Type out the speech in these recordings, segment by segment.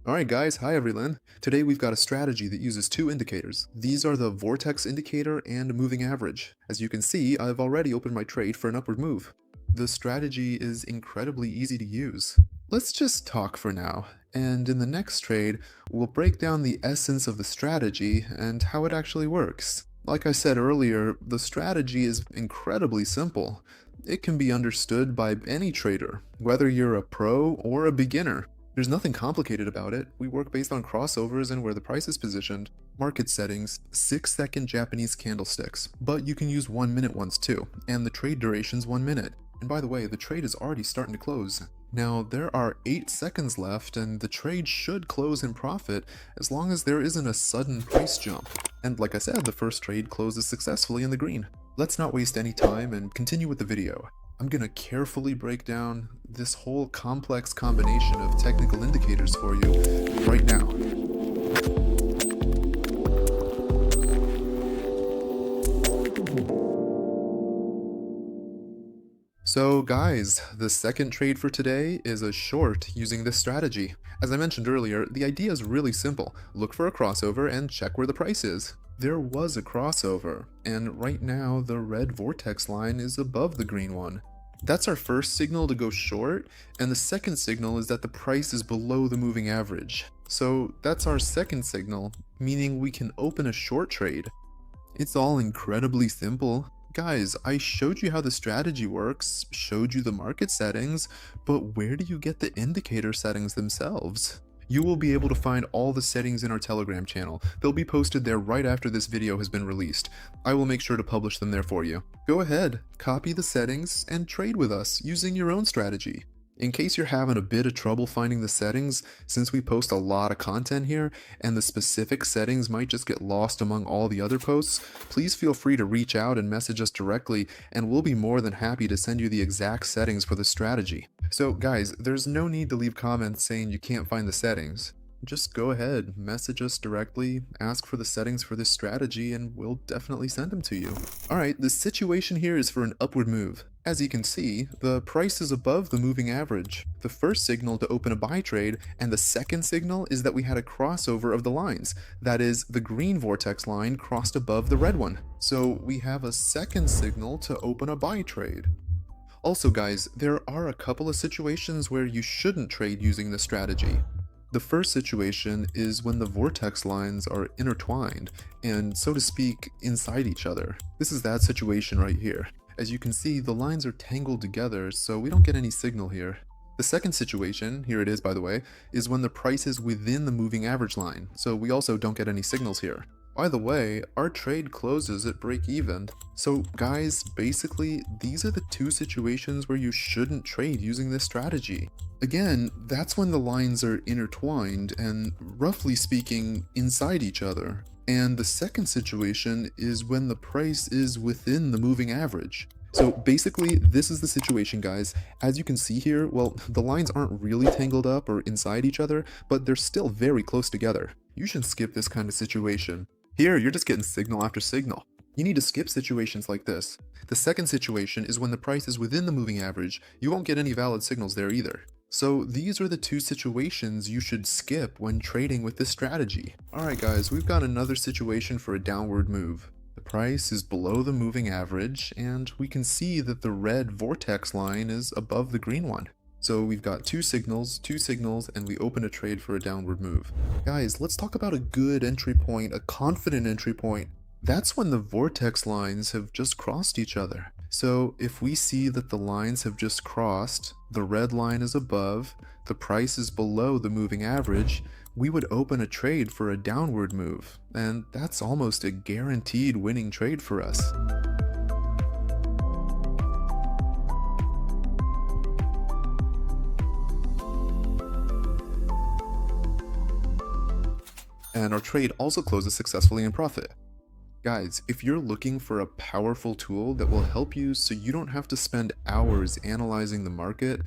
Alright guys, hi everyone. Today we've got a strategy that uses two indicators. These are the vortex indicator and moving average. As you can see, I've already opened my trade for an upward move. The strategy is incredibly easy to use. Let's just talk for now, and in the next trade, we'll break down the essence of the strategy and how it actually works. Like I said earlier, the strategy is incredibly simple. It can be understood by any trader, whether you're a pro or a beginner. There's nothing complicated about it. We work based on crossovers and where the price is positioned. Market settings, 6-second Japanese candlesticks, but you can use 1-minute ones too, and the trade duration's 1 minute. And by the way, the trade is already starting to close. Now, there are 8 seconds left, and the trade should close in profit as long as there isn't a sudden price jump. And like I said, the first trade closes successfully in the green. Let's not waste any time and continue with the video. I'm gonna carefully break down this whole complex combination of technical indicators for you right now. So guys, the second trade for today is a short using this strategy. As I mentioned earlier, the idea is really simple. Look for a crossover and check where the price is. There was a crossover, and right now the red vortex line is above the green one. That's our first signal to go short, and the second signal is that the price is below the moving average. So that's our second signal, meaning we can open a short trade. It's all incredibly simple. Guys, I showed you how the strategy works, showed you the market settings, but where do you get the indicator settings themselves? You will be able to find all the settings in our Telegram channel. They'll be posted there right after this video has been released. I will make sure to publish them there for you. Go ahead, copy the settings, and trade with us using your own strategy. In case you're having a bit of trouble finding the settings, since we post a lot of content here, and the specific settings might just get lost among all the other posts, please feel free to reach out and message us directly, and we'll be more than happy to send you the exact settings for the strategy. So guys, there's no need to leave comments saying you can't find the settings. Just go ahead, message us directly, ask for the settings for this strategy, and we'll definitely send them to you. Alright, the situation here is for an upward move. As you can see, the price is above the moving average. The first signal to open a buy trade, and the second signal is that we had a crossover of the lines. That is, the green vortex line crossed above the red one. So we have a second signal to open a buy trade. Also guys, there are a couple of situations where you shouldn't trade using this strategy. The first situation is when the vortex lines are intertwined and, so to speak, inside each other. This is that situation right here. As you can see, the lines are tangled together, so we don't get any signal here. The second situation, here it is by the way, is when the price is within the moving average line, so we also don't get any signals here. By the way, our trade closes at break even. So guys, basically, these are the two situations where you shouldn't trade using this strategy. Again, that's when the lines are intertwined and, roughly speaking, inside each other. And the second situation is when the price is within the moving average. So basically, this is the situation, guys. As you can see here, well, the lines aren't really tangled up or inside each other, but they're still very close together. You should skip this kind of situation. Here, you're just getting signal after signal. You need to skip situations like this. The second situation is when the price is within the moving average. You won't get any valid signals there either. So these are the two situations you should skip when trading with this strategy. Alright guys, we've got another situation for a downward move. The price is below the moving average, and we can see that the red vortex line is above the green one. So we've got two signals, and we open a trade for a downward move. Guys, let's talk about a good entry point, a confident entry point. That's when the vortex lines have just crossed each other. So if we see that the lines have just crossed, the red line is above, the price is below the moving average, we would open a trade for a downward move. And that's almost a guaranteed winning trade for us. And our trade also closes successfully in profit. Guys, if you're looking for a powerful tool that will help you so you don't have to spend hours analyzing the market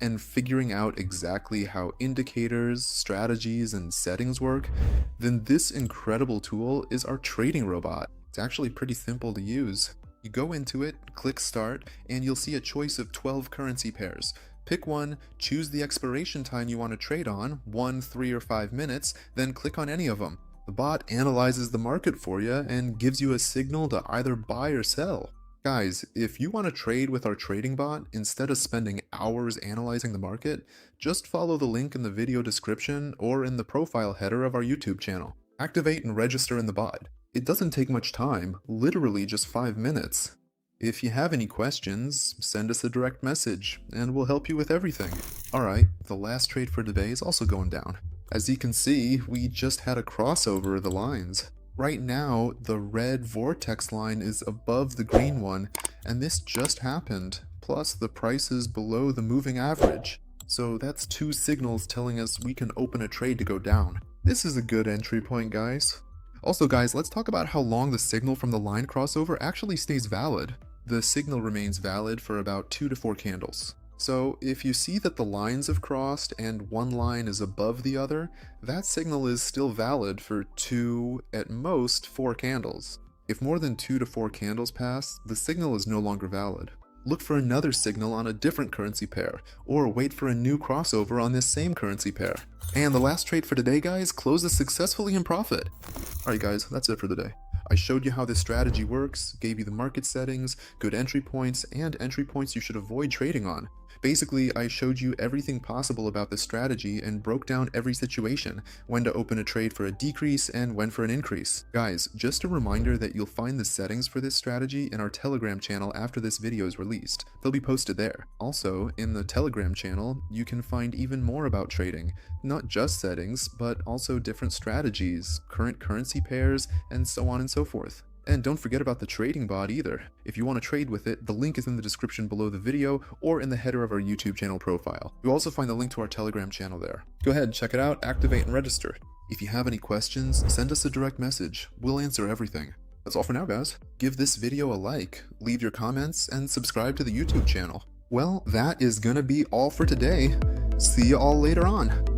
and figuring out exactly how indicators, strategies, and settings work, then this incredible tool is our trading robot. It's actually pretty simple to use. You go into it, click start, and you'll see a choice of 12 currency pairs. Pick one, choose the expiration time you want to trade on, 1, 3, or 5 minutes, then click on any of them. The bot analyzes the market for you and gives you a signal to either buy or sell. Guys, if you want to trade with our trading bot instead of spending hours analyzing the market, just follow the link in the video description or in the profile header of our YouTube channel. Activate and register in the bot. It doesn't take much time, literally just 5 minutes. If you have any questions, send us a direct message, and we'll help you with everything. Alright, the last trade for today is also going down. As you can see, we just had a crossover of the lines. Right now, the red vortex line is above the green one, and this just happened. Plus, the price is below the moving average. So that's 2 signals telling us we can open a trade to go down. This is a good entry point, guys. Also guys, let's talk about how long the signal from the line crossover actually stays valid. The signal remains valid for about 2 to 4 candles. So if you see that the lines have crossed and one line is above the other, that signal is still valid for 2, at most 4 candles. If more than 2 to 4 candles pass, the signal is no longer valid. Look for another signal on a different currency pair, or wait for a new crossover on this same currency pair. And the last trade for today, guys, closes successfully in profit. Alright guys, that's it for today. I showed you how this strategy works, gave you the market settings, good entry points, and entry points you should avoid trading on. Basically, I showed you everything possible about this strategy and broke down every situation, when to open a trade for a decrease and when for an increase. Guys, just a reminder that you'll find the settings for this strategy in our Telegram channel after this video is released. They'll be posted there. Also, in the Telegram channel, you can find even more about trading. Not just settings, but also different strategies, current currency pairs, and so on and so forth. And don't forget about the trading bot either. If you want to trade with it, the link is in the description below the video or in the header of our YouTube channel profile. You'll also find the link to our Telegram channel there. Go ahead, check it out, activate and register. If you have any questions, send us a direct message. We'll answer everything. That's all for now, guys. Give this video a like, leave your comments, and subscribe to the YouTube channel. Well, that is gonna be all for today. See you all later on.